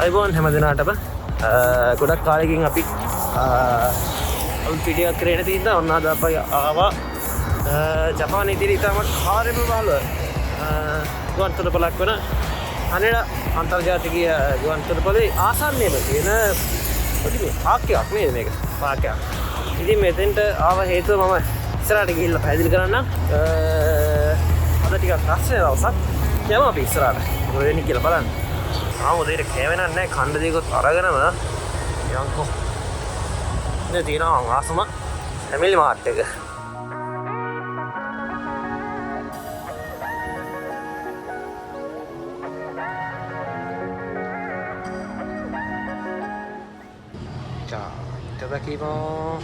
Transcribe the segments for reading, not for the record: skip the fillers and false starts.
අයිබෝන් හැම දෙනාටම ගොඩක් කාලෙකින් අපි පිටියක් කරගෙන තින්ද ඔන්න අද අපි ආවා ජපානයේ ඉතිරි ඉතාමත් කාර්යම බහුල ගුවන්තොටුපළක් වන හනෙඩා අන්තර්ජාතිකීය ගුවන්තොටුපළේ ආසන්නයේම තියෙන පොඩි පාර්කයක් නේද මේක පාර්කයක්. ඉතින් මෙතෙන්ට ආව හේතුව මම ඉස්සරහට ගිහිල්ලා පැහැදිලි කරන්නම්. අද ටිකක් රස්නේ දවසක්. යමු අපි ඉස්සරහට. මොකද වෙන්නේ කියලා බලන්න. උදේට කෑවෙනක් නැහැ කණ්ඩ දෙකත් අරගෙනම යන්කෝ ඉතින් තියෙනවා ආසම ෆැමිලි මාර්ට් එක. ජා ඉතදකිමෝ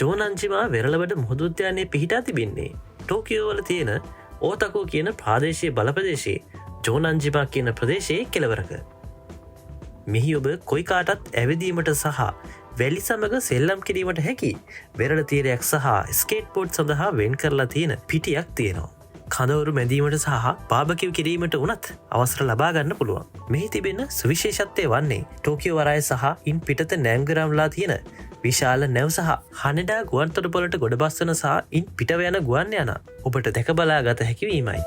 ජෝනන්ජිමා වෙරළබඩ මුහුදුද්‍යානයේ පිහිටා තිබෙන්නේ ටෝකියෝ වල තියෙන ඕතකු කියන ප්‍රාදේශීය බලප්‍රදේශයේ ජෝනන්ජිමා කියන ප්‍රදේශයේ කෙළවරක. මෙහි ඔබ කොයි කාටත් ඇවිදීමට සහ වැලි සමග සෙල්ලම් කිරීමට හැකි වෙරළ තීරයක් සහ ස්කේට්බෝඩ් සඳහා වෙන් කරලා තියෙන පිටියක් තියෙනවා. කඳවුරු මැදීමට සහ බාබකිව් කිරීමට උනත් අවසර ලබා ගන්න පුළුවන්. මෙහි තිබෙන සුවිශේෂත්වය වන්නේ ටෝකියෝ වරාය සහ ඉන් පිටත නෑම්ගරම්ලා තියෙන විශාල නැව් සහ හනෙඩා ගුවන්තොටුපළට ගොඩ බස්සන සහ ඉන් පිටව යන ගුවන් යන ඔබට දැක බලා ගත හැකිවීමයි.